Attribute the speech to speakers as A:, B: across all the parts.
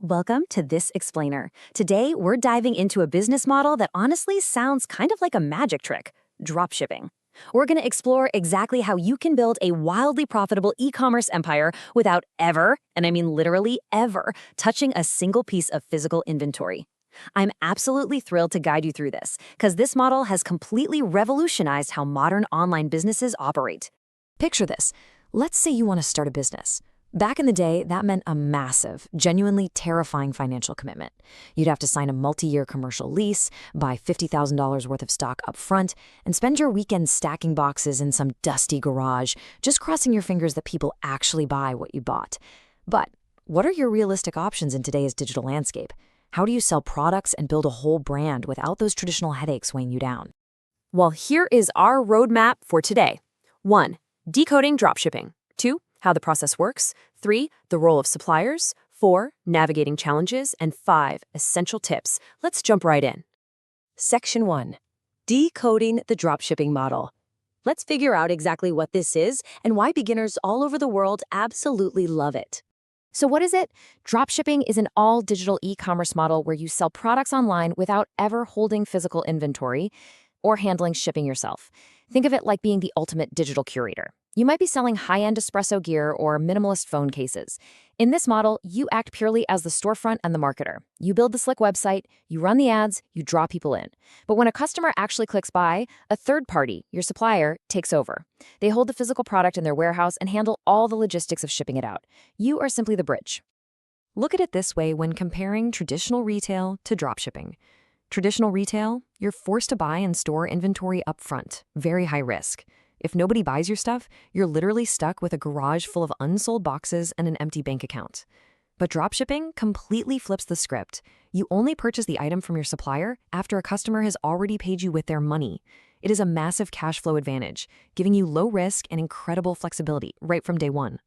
A: Welcome to This Explainer. Today, we're diving into a business model that honestly sounds kind of like a magic trick, dropshipping. We're going to explore exactly how you can build a wildly profitable e-commerce empire without ever, and I mean literally ever, touching a single piece of physical inventory. I'm absolutely thrilled to guide you through this, because this model has completely revolutionized how modern online businesses operate. Picture this. Let's say you want to start a business. Back in the day, that meant a massive, genuinely terrifying financial commitment. You'd have to sign a multi-year commercial lease, buy $50,000 worth of stock up front, and spend your weekends stacking boxes in some dusty garage, just crossing your fingers that people actually buy what you bought. But what are your realistic options in today's digital landscape? How do you sell products and build a whole brand without those traditional headaches weighing you down? Well, here is our roadmap for today. 1. Decoding dropshipping. 2. How the process works. 3. The role of suppliers. 4. Navigating challenges. And 5. Essential tips. Let's jump right in. Section 1. Decoding the dropshipping model. Let's figure out exactly what this is and why beginners all over the world absolutely love it. So what is it? Dropshipping is an all-digital e-commerce model where you sell products online without ever holding physical inventory or handling shipping yourself. Think of it like being the ultimate digital curator. You might be selling high-end espresso gear or minimalist phone cases. In this model, you act purely as the storefront and the marketer. You build the slick website, you run the ads, you draw people in. But when a customer actually clicks buy, a third party, your supplier, takes over. They hold the physical product in their warehouse and handle all the logistics of shipping it out. You are simply the bridge. Look at it this way when comparing traditional retail to dropshipping. Traditional retail, you're forced to buy and store inventory up front, very high risk. If nobody buys your stuff, you're literally stuck with a garage full of unsold boxes and an empty bank account. But dropshipping completely flips the script. You only purchase the item from your supplier after a customer has already paid you with their money. It is a massive cash flow advantage, giving you low risk and incredible flexibility right from day one.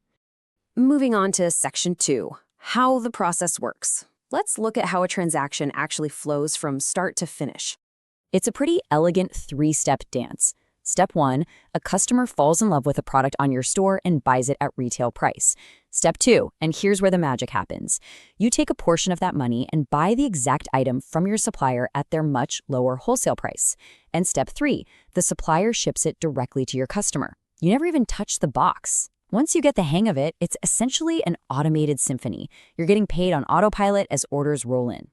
A: Moving on to Section 2, how the process works. Let's look at how a transaction actually flows from start to finish. It's a pretty elegant three-step dance. Step 1, a customer falls in love with a product on your store and buys it at retail price. Step 2, and here's where the magic happens. You take a portion of that money and buy the exact item from your supplier at their much lower wholesale price. And Step 3, the supplier ships it directly to your customer. You never even touch the box. Once you get the hang of it, it's essentially an automated symphony. You're getting paid on autopilot as orders roll in.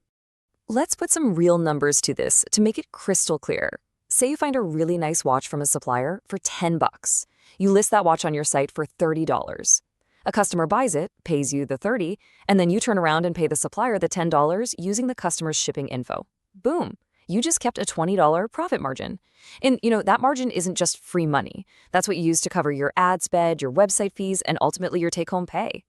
A: Let's put some real numbers to this to make it crystal clear. Say you find a really nice watch from a supplier for $10. You list that watch on your site for $30. A customer buys it, pays you the $30, and then you turn around and pay the supplier the $10 using the customer's shipping info. Boom. You just kept a $20 profit margin. And that margin isn't just free money. That's what you use to cover your ad spend, your website fees, and ultimately your take-home pay.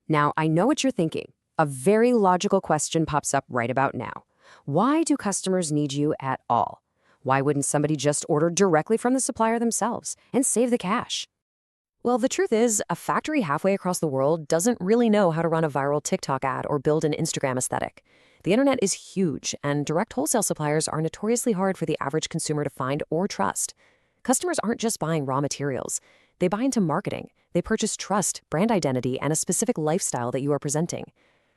A: Now, I know what you're thinking. A very logical question pops up right about now. Why do customers need you at all? Why wouldn't somebody just order directly from the supplier themselves and save the cash? Well, the truth is, a factory halfway across the world doesn't really know how to run a viral TikTok ad or build an Instagram aesthetic. The internet is huge, and direct wholesale suppliers are notoriously hard for the average consumer to find or trust. Customers aren't just buying raw materials. They buy into marketing. They purchase trust, brand identity, and a specific lifestyle that you are presenting.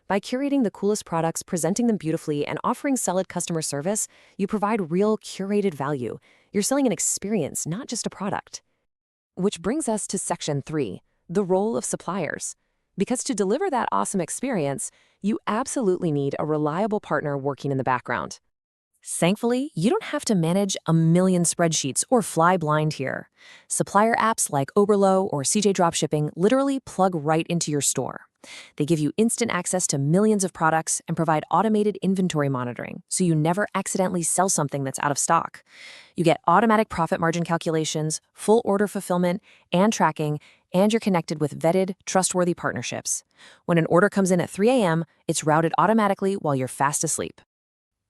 A: By curating the coolest products, presenting them beautifully, and offering solid customer service, you provide real curated value. You're selling an experience, not just a product. Which brings us to Section 3, the role of suppliers. Because to deliver that awesome experience, you absolutely need a reliable partner working in the background. Thankfully, you don't have to manage a million spreadsheets or fly blind here. Supplier apps like Oberlo or CJ Dropshipping literally plug right into your store. They give you instant access to millions of products and provide automated inventory monitoring, so you never accidentally sell something that's out of stock. You get automatic profit margin calculations, full order fulfillment, and tracking, and you're connected with vetted, trustworthy partnerships. When an order comes in at 3 a.m., it's routed automatically while you're fast asleep.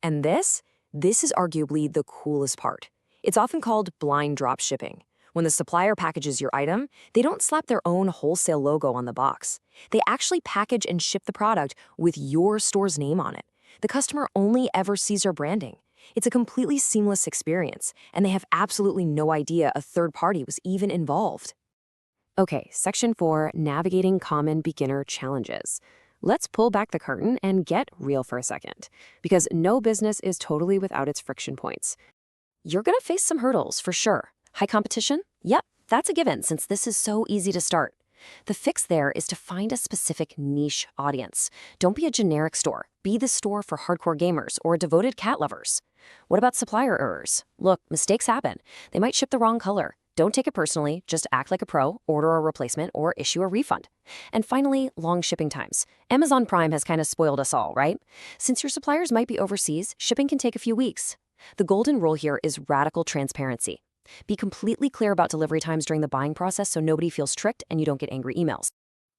A: And this is arguably the coolest part. It's often called blind drop shipping. When the supplier packages your item, they don't slap their own wholesale logo on the box. They actually package and ship the product with your store's name on it. The customer only ever sees your branding. It's a completely seamless experience, and they have absolutely no idea a third party was even involved. Okay, Section 4, navigating common beginner challenges.
B: Let's pull back the curtain and get real for a second, because no business is totally without its friction points.
A: You're going to face some hurdles for sure. High competition? Yep, that's a given since this is so easy to start. The fix there is to find a specific niche audience. Don't be a generic store. Be the store for hardcore gamers or devoted cat lovers. What about supplier errors? Look, mistakes happen. They might ship the wrong color. Don't take it personally. Just act like a pro, order a replacement, or issue a refund. And finally, long shipping times. Amazon Prime has kind of spoiled us all, right? Since your suppliers might be overseas, shipping can take a few weeks. The golden rule here is radical transparency. Be completely clear about delivery times during the buying process so nobody feels tricked and you don't get angry emails.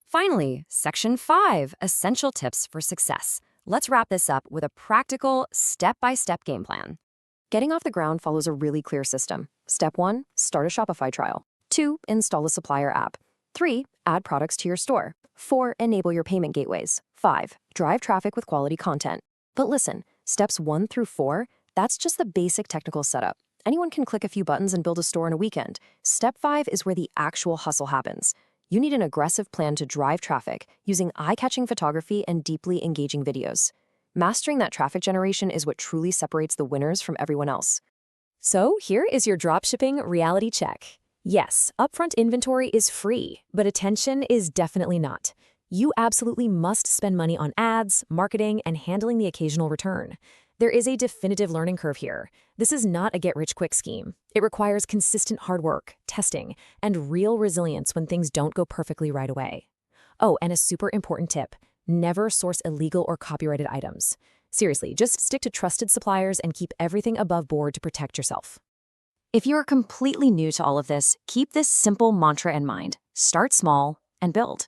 A: Finally, Section 5, Essential Tips for Success. Let's wrap this up with a practical, step-by-step game plan. Getting off the ground follows a really clear system. Step 1, start a Shopify trial. 2, install a supplier app. 3, add products to your store. 4, enable your payment gateways. 5, drive traffic with quality content. But listen, steps 1 through 4, that's just the basic technical setup. Anyone can click a few buttons and build a store in a weekend. Step 5 is where the actual hustle happens. You need an aggressive plan to drive traffic using eye-catching photography and deeply engaging videos. Mastering that traffic generation is what truly separates the winners from everyone else. So here is your dropshipping reality check. Yes, upfront inventory is free, but attention is definitely not. You absolutely must spend money on ads, marketing, and handling the occasional return. There is a definitive learning curve here. This is not a get-rich-quick scheme. It requires consistent hard work, testing, and real resilience when things don't go perfectly right away. Oh, and a super important tip: never source illegal or copyrighted items. Seriously, just stick to trusted suppliers and keep everything above board to protect yourself. If you're completely new to all of this, keep this simple mantra in mind. Start small and build.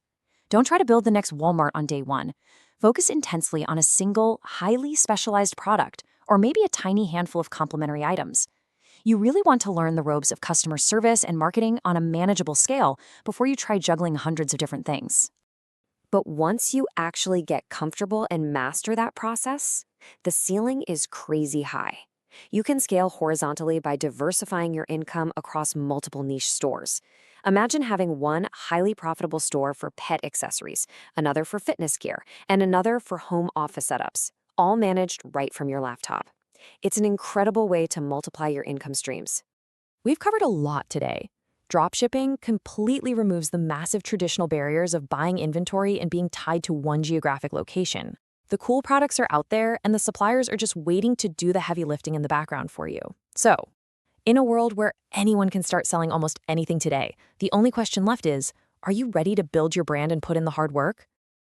A: Don't try to build the next Walmart on day one. Focus intensely on a single, highly specialized product, or maybe a tiny handful of complementary items. You really want to learn the ropes of customer service and marketing on a manageable scale before you try juggling hundreds of different things. But once you actually get comfortable and master that process, the ceiling is crazy high. You can scale horizontally by diversifying your income across multiple niche stores. Imagine having one highly profitable store for pet accessories, another for fitness gear, and another for home office setups, all managed right from your laptop. It's an incredible way to multiply your income streams. We've covered a lot today. Dropshipping completely removes the massive traditional barriers of buying inventory and being tied to one geographic location. The cool products are out there, and the suppliers are just waiting to do the heavy lifting in the background for you. So, in a world where anyone can start selling almost anything today, the only question left is, are you ready to build your brand and put in the hard work?